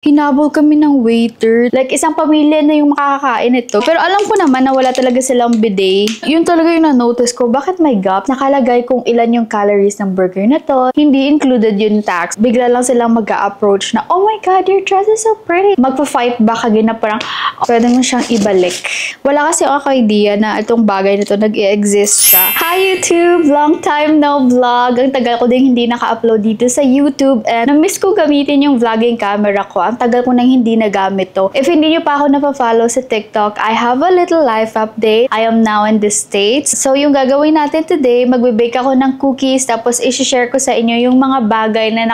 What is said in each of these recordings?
Hinabol kami ng waiter. Like, isang pamilya na yung makakakain ito. Pero alam ko naman na wala talaga silang bidet. Yun talaga yung na-notice ko. Bakit may gap? Nakalagay kung ilan yung calories ng burger na to. Hindi included yung tax. Bigla lang silang mag-a-approach na, oh my God, your dress is so pretty. Magpa-fight back again na parang, pwede mo siyang ibalik. Wala kasi ako idea na itong bagay na to nag-i-exist siya. Hi YouTube! Long time no vlog. Ang tagal ko din hindi naka-upload dito sa YouTube. And na-miss ko gamitin yung vlogging camera ko. Ang tagal ko nang hindi nagamit to. If hindi nyo pa ako napafollow sa TikTok, I have a little life update. I am now in the States. So, yung gagawin natin today, magbe-bake ako ng cookies, tapos isi-share ko sa inyo yung mga bagay na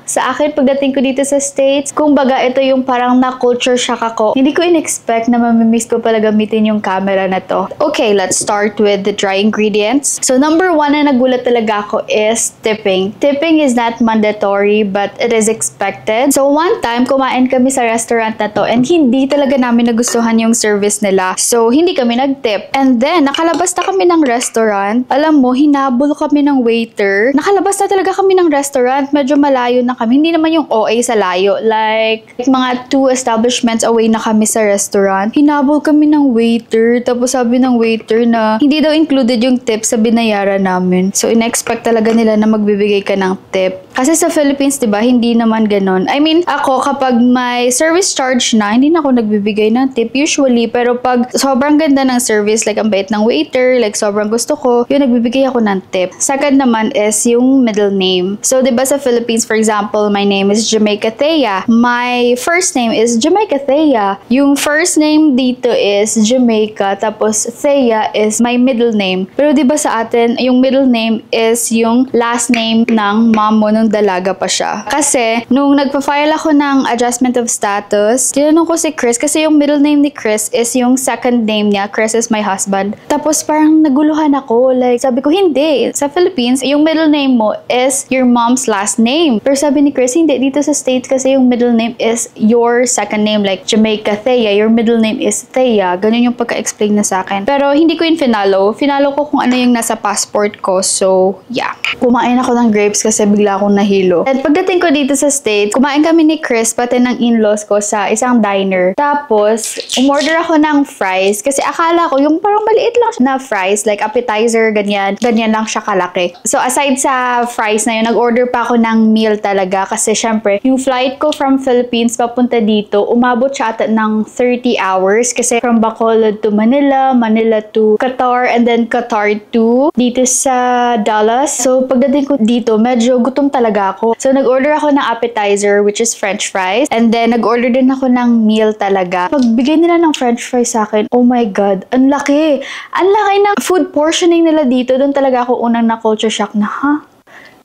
sa akin, pagdating ko dito sa States, kung baga ito yung parang na-culture shock ako. Hindi ko in-expect na mamimiss ko pala gamitin yung camera na to. Okay, let's start with the dry ingredients. So, number 1 na nagulat talaga ako is tipping. Tipping is not mandatory, but it is expected. So, one time, kumain kami sa restaurant na to and hindi talaga namin nagustuhan yung service nila. So, hindi kami nag-tip. And then, nakalabas na kami ng restaurant. Alam mo, hinabol kami ng waiter. Nakalabas na talaga kami ng restaurant. Medyo malayo na kami. Hindi naman yung OA sa layo. Like, mga 2 establishments away na kami sa restaurant. Hinabol kami ng waiter. Tapos sabi ng waiter na hindi daw included yung tip sa binayaran namin. So, in-expect talaga nila na magbibigay ka ng tip. Kasi sa Philippines, diba, hindi naman ganon. I mean, ako, kapag may service charge na, hindi na ako nagbibigay ng tip usually. Pero pag sobrang ganda ng service, like ang bait ng waiter, like sobrang gusto ko, yun, nagbibigay ako ng tip. Second naman is yung middle name. So, diba sa Philippines, for example, my name is Jamaica Thea. My first name is Jamaica Thea. Yung first name dito is Jamaica, tapos Thea is my middle name. Pero diba sa atin, yung middle name is yung last name ng mom mo nung dalaga pa siya. Kasi, nung nagpa-file ako ng adjustment of status, tinanong ko si Chris, kasi yung middle name ni Chris is yung second name niya. Chris is my husband. Tapos parang naguluhan ako. Like, sabi ko, hindi. Sa Philippines, yung middle name mo is your mom's last name. Pero sabi ni Chris, hindi. Dito sa States kasi yung middle name is your second name. Like, Jamaica Thea. Your middle name is Thea. Ganun yung pagka-explain na sa akin. Pero hindi ko yung finalo. Finalo ko kung ano yung nasa passport ko. So, yeah. Kumain ako ng grapes kasi bigla akong nahilo. At pagdating ko dito sa States, kumain kami ni Chris pati ng in-laws ko sa isang diner. Tapos, umorder ako ng fries kasi akala ko yung parang maliit lang na fries, like appetizer, ganyan. Ganyan lang siya kalaki. So, aside sa fries na yun, nag-order pa ako ng meal talaga kasi syempre, yung flight ko from Philippines papunta dito, umabot siya ata ng 30 hours kasi from Bacolod to Manila, Manila to Qatar, and then Qatar to dito sa Dallas. So, pagdating ko dito, medyo gutom talaga ako. So, nag-order ako ng appetizer, which is french fries, and then nag-order din ako ng meal talaga. Pagbigay nila ng french fries sa akin, oh my God, ang laki! Ang laki ng food portioning nila dito. Doon talaga ako unang na-culture shock na,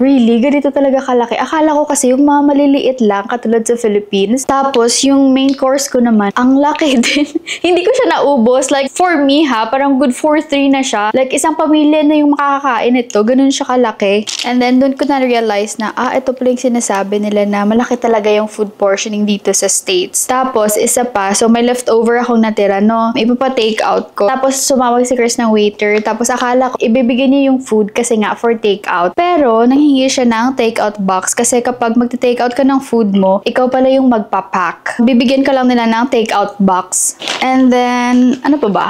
really? Ganito talaga kalaki. Akala ko kasi yung mga maliliit lang, katulad sa Philippines. Tapos, yung main course ko naman, ang laki din. Hindi ko siya naubos. Like, for me parang good for 3 na siya. Like, isang pamilya na yung makakakain ito. Ganun siya kalaki. And then, doon ko na-realize na, ito pala yung sinasabi nila na malaki talaga yung food portioning dito sa States. Tapos, isa pa, so may leftover akong natira, no? May ipapa-take out ko. Tapos, sumawag si Chris ng waiter. Tapos, akala ko, ibibigay niya yung food kasi nga for take out. Pero, nanghingi siya ng take-out box kasi kapag magte-take-out ka ng food mo, ikaw pala yung magpapack. Bibigyan ka lang nila ng take-out box. And then, ano pa ba?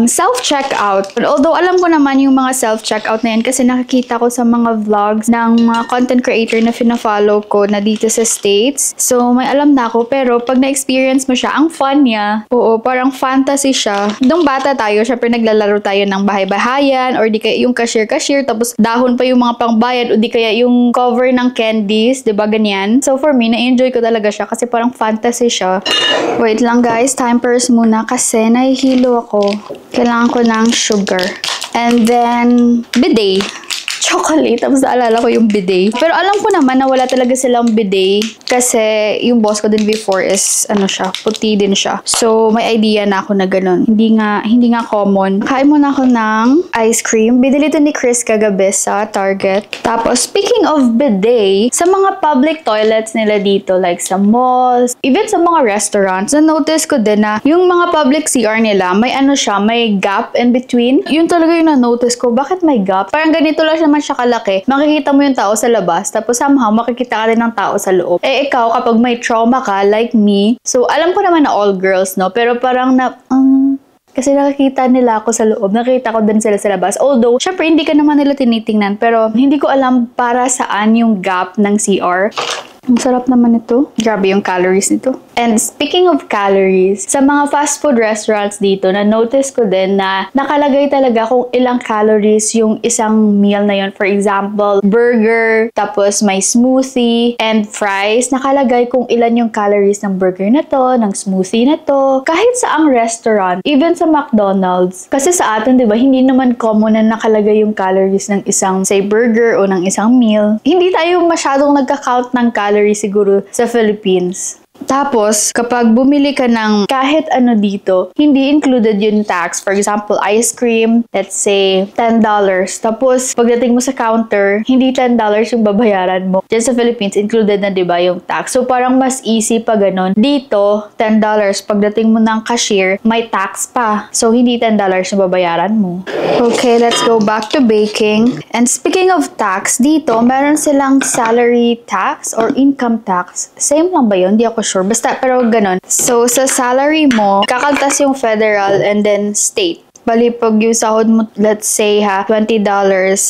Self-checkout. Although, alam ko naman yung mga self-checkout na yan kasi nakikita ko sa mga vlogs ng mga content creator na fina-follow ko na dito sa States. So, may alam na ako. Pero, pag na-experience mo siya, ang fun niya. Oo, parang fantasy siya. Nung bata tayo, syempre naglalaro tayo ng bahay-bahayan or di kaya yung cashier-cashier tapos dahon pa yung mga pangbayad o di kaya yung cover ng candies. Diba ganyan? So, for me, na-enjoy ko talaga siya kasi parang fantasy siya. Wait lang guys, time purse muna kasi nahihilo ako. Kailangan ko ng sugar. And then, bidet. Chocolate. Tapos naalala ko yung bidet. Pero alam ko naman na wala talaga silang bidet. Kasi yung boss ko din before is, puti din siya. So, may idea na ako na ganun. Hindi nga common. Kain muna ako ng ice cream. Binili ito ni Chris kagabi sa Target. Tapos, speaking of bidet, sa mga public toilets nila dito, like sa malls, even sa mga restaurants, na-notice ko din na yung mga public CR nila, may may gap in between. Yun talaga yung na-notice ko. Bakit may gap? Parang ganito lang siya naman siya kalaki, makikita mo yung tao sa labas, tapos somehow makikita ka din ng tao sa loob. Eh ikaw, kapag may trauma ka, like me, so alam ko naman na all girls, no? Pero parang kasi nakikita nila ako sa loob, nakita ko din sila sa labas. Although, syempre hindi ka naman nila tinitingnan, pero hindi ko alam para saan yung gap ng CR. Ang sarap naman ito. Grabe yung calories nito. And speaking of calories, sa mga fast food restaurants dito, na-notice ko din na nakalagay talaga kung ilang calories yung isang meal na yun. For example, burger, tapos may smoothie, and fries. Nakalagay kung ilan yung calories ng burger na to, ng smoothie na to. Kahit sa ang restaurant, even sa McDonald's. Kasi sa atin, di ba, hindi naman common na nakalagay yung calories ng isang, say, burger o ng isang meal. Hindi tayo masyadong nagka-count ng calories siguro sa Philippines. Tapos, kapag bumili ka ng kahit ano dito, hindi included yung tax. For example, ice cream, let's say, $10. Tapos, pagdating mo sa counter, hindi $10 yung babayaran mo. Diyan sa Philippines, included na, diba, yung tax. So, parang mas easy pa ganun. Dito, $10. Pagdating mo ng cashier, may tax pa. So, hindi $10 yung babayaran mo. Okay, let's go back to baking. And speaking of tax, dito, meron silang salary tax or income tax. Same lang ba yun? Hindi ako sure. Basta, pero ganun. So, sa salary mo, kakaltas yung federal and then state. Bali, pag yung sahod mo, let's say $20,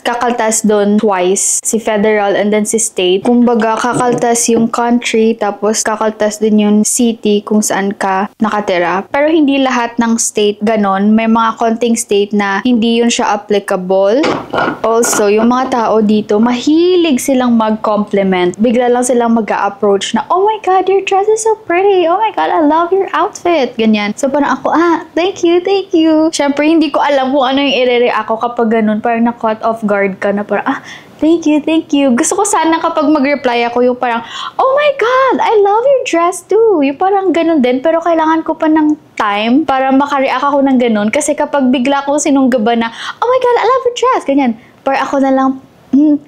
kakaltas doon twice, si federal and then si state. Kumbaga, kakaltas yung country, tapos kakaltas din yung city kung saan ka nakatira. Pero hindi lahat ng state ganon. May mga konting state na hindi yun siya applicable. Also, yung mga tao dito, mahilig silang mag-compliment. Bigla lang silang mag-a-approach na, oh my God, your dress is so pretty. Oh my God, I love your outfit. Ganyan. So, parang ako, thank you, thank you. Syempre, hindi ko alam kung ano yung i-react ako kapag ganun. Parang na-caught off guard ka na parang, thank you, thank you. Gusto ko sana kapag mag-reply ako yung parang, oh my God, I love your dress too. Yung parang ganun din. Pero kailangan ko pa ng time para makareact ako ng ganun. Kasi kapag bigla kong sinunggaban na, oh my God, I love your dress. Ganyan. Parang ako na lang,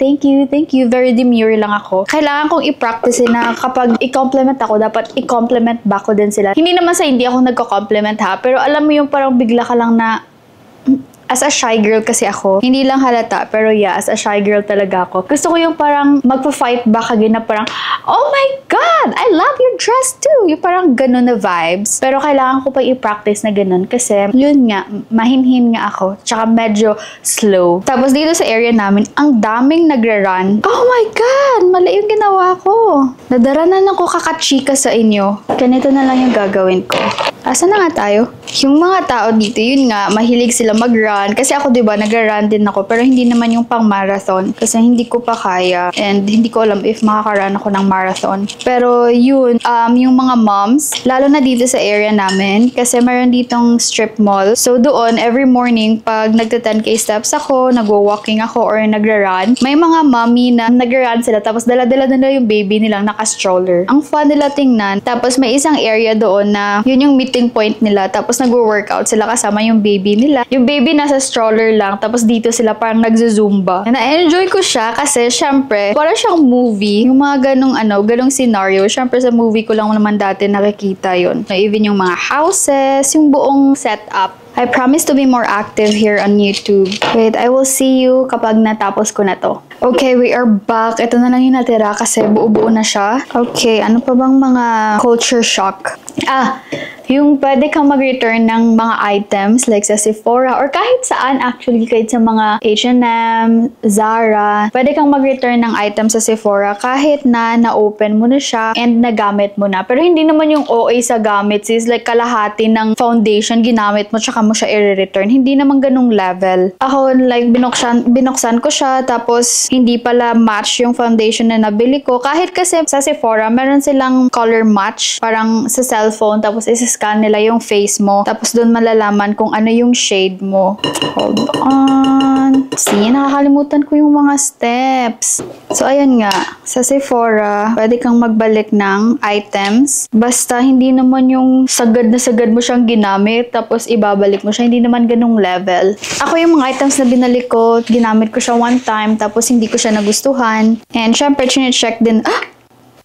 thank you, thank you. Very demure lang ako. Kailangan kong i-practice na kapag i-compliment ako, dapat i-compliment back ko din sila. Hindi naman sa hindi ako nagko-compliment pero alam mo yung parang bigla ka lang na, as a shy girl kasi ako, hindi lang halata, pero yeah, as a shy girl talaga ako. Gusto ko yung parang magpa-fight back again na parang, oh my God, I love your dress too. Yung parang ganun na vibes. Pero kailangan ko pa i-practice na ganun kasi, yun nga, mahinhin nga ako. Tsaka medyo slow. Tapos dito sa area namin, ang daming nagra-run. Oh my God, mali yung ginawa ko. Nadaranan ako kakachika sa inyo. Ganito na lang yung gagawin ko. Asa na nga tayo? Yung mga tao dito, yun nga, mahilig sila mag-run. Kasi ako, diba, nag-run din ako. Pero hindi naman yung pang marathon. Kasi hindi ko pa kaya. And hindi ko alam if makaka-run ako ng marathon. Pero yun, yung mga moms, lalo na dito sa area namin. Kasi mayroon ditong strip mall. So doon, every morning, pag nagta-10K steps ako, nagwa-walking ako, or nagra-run, may mga mommy na nagra-run sila. Tapos dala-dala nila yung baby nilang naka-stroller. Ang fun nila tingnan. Tapos may isang area doon na yun yung meeting point nila. Tapos nagwo-workout sila kasama yung baby nila. Yung baby nasa stroller lang. Tapos dito sila parang nagzuzumba. Na-enjoy ko siya kasi syempre, parang siyang movie. Yung mga ganong scenario. Syempre sa movie ko lang naman dati nakikita yun. Even yung mga houses, yung buong setup. I promise to be more active here on YouTube. Wait, I will see you kapag natapos ko na to. Okay, we are back. Ito na lang yung natira kasi buo-buo na siya. Okay, ano pa bang mga culture shock? Yung pwede kang mag-return ng mga items like sa Sephora or kahit saan actually, kahit sa mga H&M, Zara. Pwede kang mag-return ng items sa Sephora kahit na na-open mo na siya and nagamit mo na. Pero hindi naman yung OA sa gamit sis, like kalahati ng foundation ginamit mo tsaka mo siya i-return. Hindi naman ganung level. Ako like binuksan ko siya tapos hindi pala match yung foundation na nabili ko. Kahit kasi sa Sephora meron silang color match parang sa cellphone tapos scan nila yung face mo. Tapos doon malalaman kung ano yung shade mo. Hold on. See, nakakalimutan ko yung mga steps. So, ayun nga. Sa Sephora, pwede kang magbalik ng items. Basta hindi naman yung sagad na sagad mo siyang ginamit tapos ibabalik mo siya. Hindi naman ganung level. Ako yung mga items na binalik ko, ginamit ko siya one time tapos hindi ko siya nagustuhan. And syempre, chinecheck din.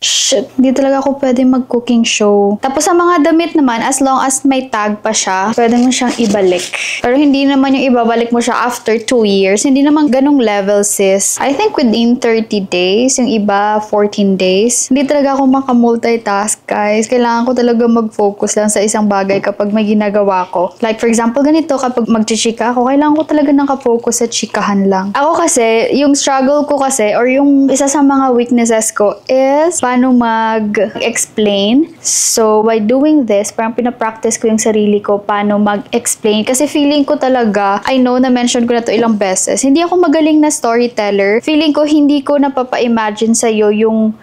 Shit, hindi talaga ako pwede mag-cooking show. Tapos sa mga damit naman, as long as may tag pa siya, pwede mo siyang ibalik. Pero hindi naman yung ibabalik mo siya after 2 years. Hindi naman ganong level, sis. I think within 30 days, yung iba 14 days. Hindi talaga ako makamultitask, guys. Kailangan ko talaga mag-focus lang sa isang bagay kapag may ginagawa ko. Like for example, ganito, kapag mag-chika ako, kailangan ko talaga nakafocus sa chikahan lang. Ako kasi, yung struggle ko kasi, or yung isa sa mga weaknesses ko is paano mag-explain. So, by doing this, parang pinapractice ko yung sarili ko paano mag-explain. Kasi feeling ko talaga, I know na-mention ko na to ilang beses, hindi ako magaling na storyteller. Feeling ko hindi ko napapa-imagine sa'yo yung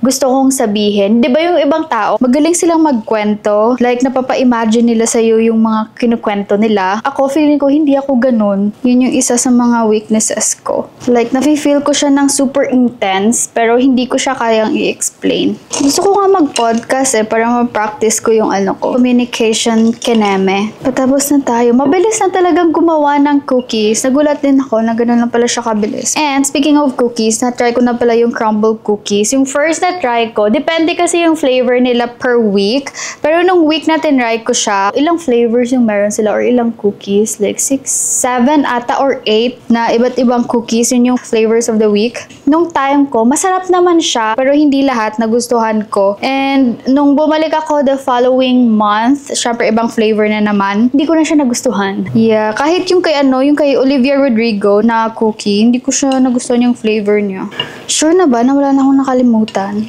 gusto kong sabihin. Di ba yung ibang tao, magaling silang magkwento. Like, napapa-imagine nila sa'yo yung mga kinukwento nila. Ako, feeling ko, hindi ako ganun. Yun yung isa sa mga weaknesses ko. Like, nafe-feel ko siya ng super intense, pero hindi ko siya kayang i-explain. Gusto ko nga mag-podcast para ma-practice ko yung communication kineme. Patapos na tayo. Mabilis na talagang gumawa ng cookies. Nagulat din ako na ganun lang pala siya kabilis. And speaking of cookies, na-try ko na pala yung crumble cookies. Yung first na try ko, depende kasi yung flavor nila per week. Pero nung week na tinry ko siya, ilang flavors yung meron sila or ilang cookies? Like 6, 7 ata or 8 na iba't ibang cookies. Yun yung flavors of the week. Nung time ko, masarap naman siya pero hindi lahat nagustuhan ko. And nung bumalik ako the following month, syempre ibang flavor na naman, hindi ko na siya nagustuhan. Yeah, kahit yung kay yung kay Olivia Rodrigo na cookie, hindi ko siya nagustuhan yung flavor niya. Sure na ba na wala na akong nakalimutan?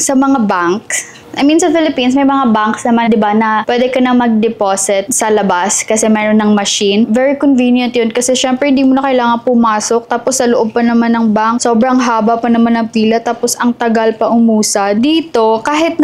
Sa mga banks, sa Philippines, may mga banks naman, di ba, na pwede ka na mag-deposit sa labas kasi meron ng machine. Very convenient yun kasi syempre hindi mo na kailangan pumasok tapos sa loob pa naman ng bank, sobrang haba pa naman ng pila tapos ang tagal pa umusa. Dito, kahit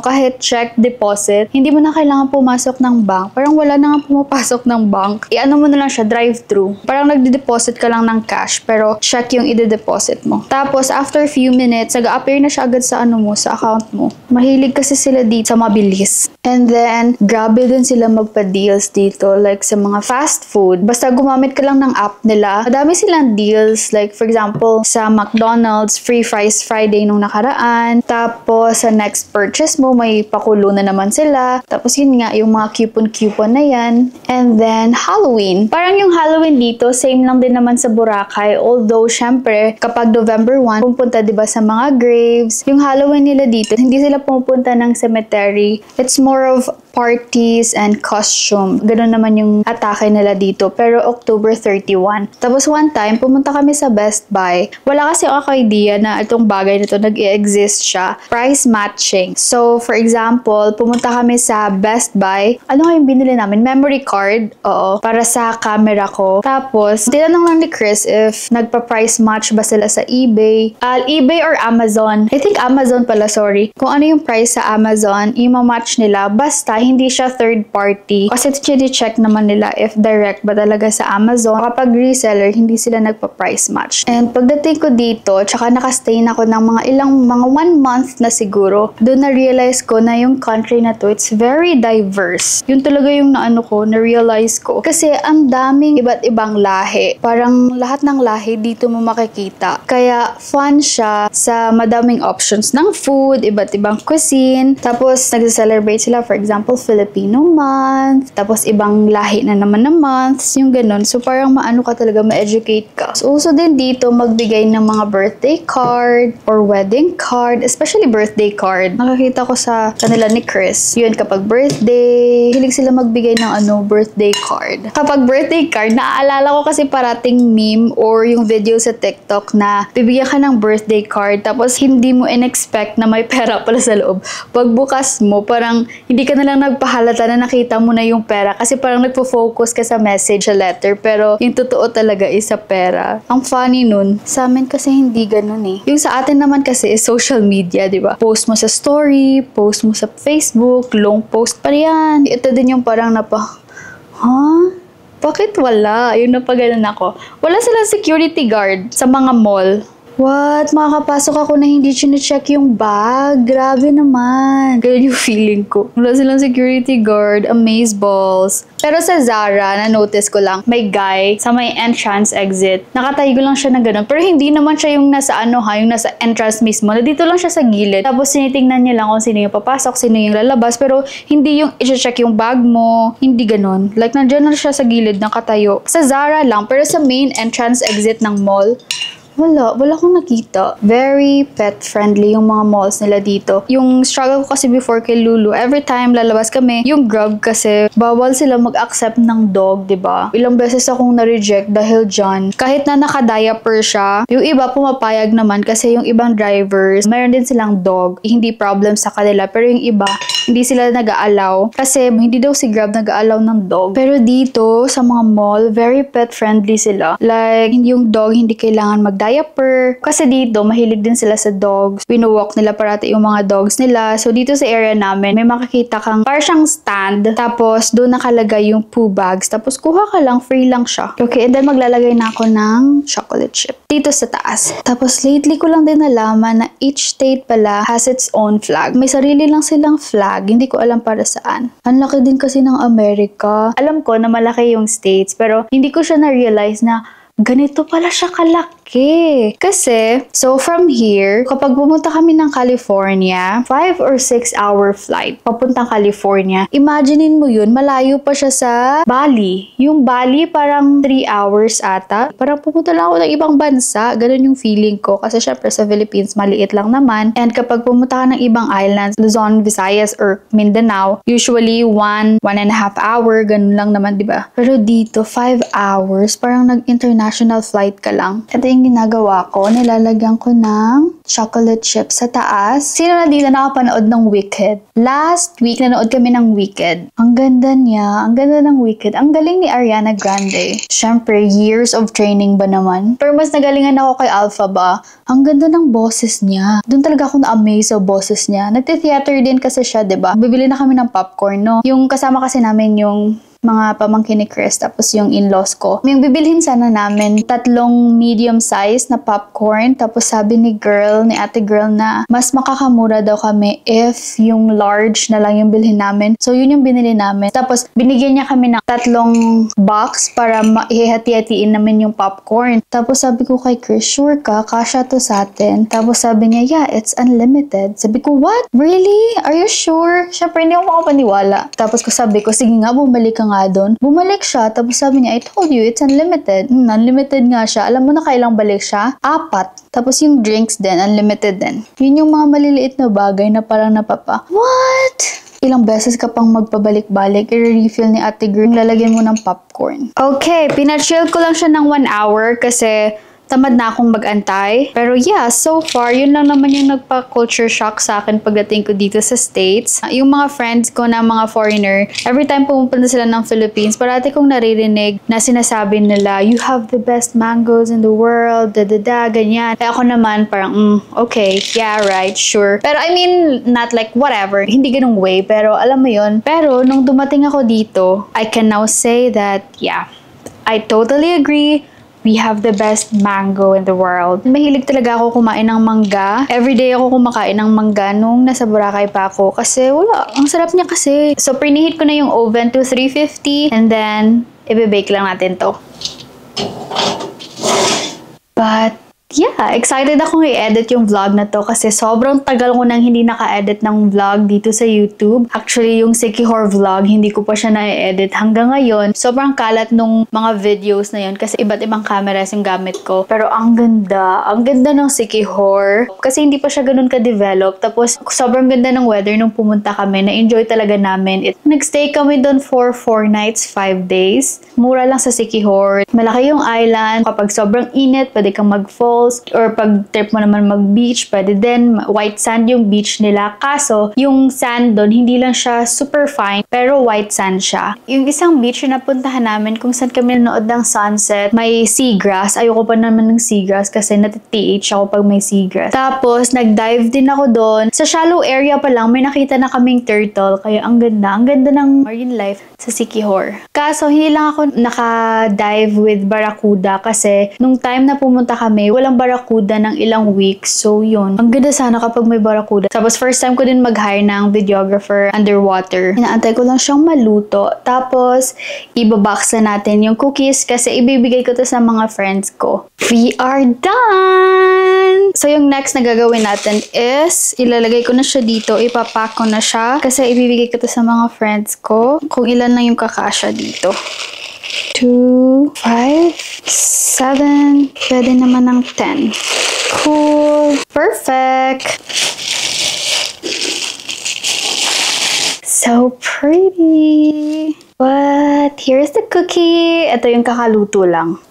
kahit check deposit, hindi mo na kailangan pumasok ng bank. Parang wala na nga pumapasok ng bank. Mo na lang siya, drive-thru. Parang nagde-deposit ka lang ng cash pero check yung ide-deposit mo. Tapos, after few minutes, nag-appear na siya agad sa sa account mo. Mahilig kasi sila dito sa mabilis. And then, grabe din sila magpa-deals dito. Like, sa mga fast food. Basta gumamit ka lang ng app nila. Madami silang deals. Like, for example, sa McDonald's, free fries Friday nung nakaraan. Tapos, sa next purchase mo, may pakulo na naman sila. Tapos, yun nga, yung mga coupon-coupon na yan. And then, Halloween. Parang yung Halloween dito, same lang din naman sa Boracay. Although, syempre, kapag November 1, pupunta diba sa mga graves. Yung Halloween nila dito, hindi sila pupunta ng cemetery. It's more of parties and costume. Ganun naman yung atake nila dito. Pero October 31. Tapos one time, pumunta kami sa Best Buy. Wala kasi ako idea na itong bagay na to nag-i-exist siya. Price matching. So, for example, pumunta kami sa Best Buy. Ano nga yung binili namin? Memory card. Oo. Para sa camera ko. Tapos, tinanong lang ni Chris if nagpa-price match ba sila sa eBay. eBay or Amazon. I think Amazon pala, sorry. Kung ano yung price sa Amazon, i-match nila. Basta, hindi siya third party. Kasi check naman nila if direct ba talaga sa Amazon. Kapag reseller, hindi sila nagpa-price match. And pagdating ko dito, tsaka nakastay na ako ng mga 1 month na siguro, doon na-realize ko na yung country na to, it's very diverse. Yun talaga yung na-realize ko. Kasi ang daming iba't ibang lahi. Parang lahat ng lahi dito mo makikita. Kaya fun siya sa madaming options ng food, iba't ibang cuisine. Tapos, nag-celebrate sila, for example, Filipino month, tapos ibang lahi na naman na months, yung ganun. So, parang ka talaga, ma-educate ka. So, uso din dito magbigay ng mga birthday card or wedding card, especially birthday card. Nakakita ko sa kanila ni Chris. Yun, kapag birthday, hilig sila magbigay ng birthday card. Kapag birthday card, naaalala ko kasi parating meme or yung video sa TikTok na bibigyan ka ng birthday card, tapos hindi mo in-expect na may pera pala sa loob. Pagbukas mo, parang hindi ka na lang nagpahalata na nakita mo na yung pera kasi parang nagpo-focus ka sa message, sa letter, pero yung totoo talaga is sa pera. Ang funny nun. Sa amin kasi hindi ganun eh. Yung sa atin naman kasi is social media, di ba? Post mo sa story, post mo sa Facebook, long post pa yan. Ito din yung parang bakit wala? Yung napaganon ako. Wala silang security guard sa mga mall. What? Makakapasok ako na hindi chine-check yung bag? Grabe naman. Ganyan yung feeling ko. Wala silang security guard, amazeballs. Pero sa Zara, na-notice ko lang, may guy sa may entrance exit. Nakatayo lang siya na gano'n. Pero hindi naman siya yung nasa yung nasa entrance mismo. Dito lang siya sa gilid. Tapos sinitingnan niya lang kung sino yung papasok, sino yung lalabas. Pero hindi yung i-check yung bag mo. Hindi gano'n. Like, nandiyan na siya sa gilid, nakatayo. Sa Zara lang, pero sa main entrance exit ng mall, wala akong nakita. Very pet-friendly yung mga malls nila dito. Yung struggle ko kasi before kay Lulu, every time lalabas kami, yung Grub kasi, bawal sila mag-accept ng dog, diba? Ilang beses akong na-reject dahil dyan. Kahit na naka-diaper siya, yung iba pumapayag naman kasi yung ibang drivers, mayroon din silang dog. Hindi problem sa kanila, pero yung iba, hindi sila nag-aalaw. Kasi hindi daw si Grab nag-aalaw ng dog. Pero dito, sa mga mall, very pet-friendly sila. Like, yung dog hindi kailangan mag-diaper. Kasi dito, mahilig din sila sa dogs. Winowalk nila parati yung mga dogs nila. So, dito sa area namin, may makikita kang parang siyang stand. Tapos, doon nakalagay yung poo bags. Tapos, kuha ka lang, free lang siya. Okay, and then maglalagay na ako ng chocolate chip dito sa taas. Tapos, lately ko lang din nalaman na each state pala has its own flag. May sarili lang silang flag. Hindi ko alam para saan. Ang laki din kasi ng Amerika. Alam ko na malaki yung states, pero hindi ko siya na-realize na ganito pala siya kalaki. Kasi, so from here, kapag pumunta kami ng California, 5 or 6 hour flight, papuntang California, imaginein mo yun, malayo pa siya sa Bali. Yung Bali, parang 3 hours ata. Parang pupunta lang ako ng ibang bansa. Ganun yung feeling ko. Kasi syempre sa Philippines, maliit lang naman. And kapag pumunta ka ng ibang islands, Luzon, Visayas, or Mindanao, usually 1.5 hour, ganun lang naman, diba? Pero dito, 5 hours, parang nag-international flight ka lang. Ito yung ginagawa ko, nilalagyan ko ng chocolate chip sa taas. Sino na dito nakapanood ng Wicked? Last week, nanood kami ng Wicked. Ang ganda niya. Ang ganda ng Wicked. Ang galing ni Ariana Grande. Siyempre, years of training ba naman? Pero mas nagalingan ako kay Alpha ba? Ang ganda ng boses niya. Doon talaga ako na-amaze sa boses niya. Nagte-theater din kasi siya, diba? Bibili na kami ng popcorn, no? Yung kasama kasi namin yung mga pamangkin ni Chris, tapos yung in-laws ko. Yung bibilhin sana namin, 3 medium size na popcorn, tapos sabi ni ate girl na mas makakamura daw kami if yung large na lang yung bilhin namin. So yun yung binili namin. Tapos binigyan niya kami ng 3 box para ihati-hatiin namin yung popcorn. Tapos sabi ko kay Chris, sure ka? Kasha to sa atin. Tapos sabi niya, yeah, it's unlimited. Sabi ko, what? Really? Are you sure? Syempre, hindi ako makapaniwala. Tapos sabi ko, sige nga, bumalik ka nga doon. Bumalik siya, tapos sabi niya, I told you, it's unlimited. Unlimited nga siya. Alam mo na kailang balik siya? 4. Tapos yung drinks din, unlimited din. Yun yung mga maliliit na bagay na parang napapa, what? Ilang beses ka pang magpabalik-balik, i-refill ni ate girl, lalagyan mo ng popcorn. Okay, pinachill ko lang siya ng 1 hour kasi tamad na akong mag-antay. Pero yeah, so far, yun lang naman yung nagpa-culture shock sa akin pagdating ko dito sa States. Yung mga friends ko na mga foreigner, every time pumupunta sila ng Philippines, parati kong naririnig na sinasabi nila, you have the best mangoes in the world, ganyan. Kaya ako naman parang, okay, yeah, right, sure. Pero I mean, not like whatever, hindi ganung way, pero alam mo yun. Pero nung dumating ako dito, I can now say that, yeah, I totally agree. We have the best mango in the world. Mahilig talaga ako kumain ng mangga. Everyday ako kumakain ng mangga nung nasa Boracay pa ako. Kasi wala, ang sarap niya kasi. So, preheat ko na yung oven to 350 and then, i-bake lang natin to. But, yeah, excited akong i-edit yung vlog na to kasi sobrang tagal ko nang hindi naka-edit ng vlog dito sa YouTube. Actually, yung Sikihor vlog, hindi ko pa siya na-edit hanggang ngayon. Sobrang kalat nung mga videos na yun kasi iba't ibang cameras yung gamit ko. Pero ang ganda ng Sikihor. Kasi hindi pa siya ganun ka-develop. Tapos, sobrang ganda ng weather nung pumunta kami. Na-enjoy talaga namin. Nag-stay kami doon for 4 nights, 5 days. Mura lang sa Sikihor. Malaki yung island. Kapag sobrang init, pwede kang mag-fall. Or pag trip mo naman mag-beach, pwede din. White sand yung beach nila. Kaso, yung sand doon, hindi lang siya super fine, pero white sand siya. Yung isang beach na napuntahan namin, kung saan kami nanood ng sunset, may seagrass. Ayoko pa naman ng seagrass kasi nati-TH ako pag may seagrass. Tapos, nag-dive din ako doon. Sa shallow area pa lang, may nakita na kaming turtle. Kaya ang ganda. Ang ganda ng marine life sa Sikihor. Kaso, hindi lang ako naka-dive with barracuda kasi nung time na pumunta kami, walang walang barakuda ng ilang weeks. So, yun. Ang ganda sana kapag may barakuda. Tapos, first time ko din mag-hire ng videographer underwater. Inaantay ko lang siyang maluto. Tapos, ibabox na natin yung cookies kasi ibibigay ko to sa mga friends ko. We are done! So, yung next na gagawin natin is, ilalagay ko na siya dito. Ipapack ko na siya kasi ibibigay ko to sa mga friends ko. Kung ilan lang yung kakasya dito. 2, 5, 7, pwede naman ng 10. Cool. Perfect. So pretty. But here's the cookie. Ito yung kakaluto lang.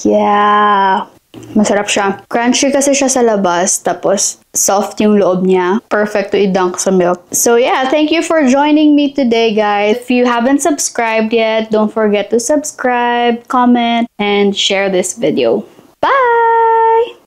Yeah. Masarap siya. Crunchy kasi siya sa labas, tapos soft yung loob niya. Perfect to i-dunk sa milk. So yeah, thank you for joining me today, guys. If you haven't subscribed yet, don't forget to subscribe, comment, and share this video. Bye!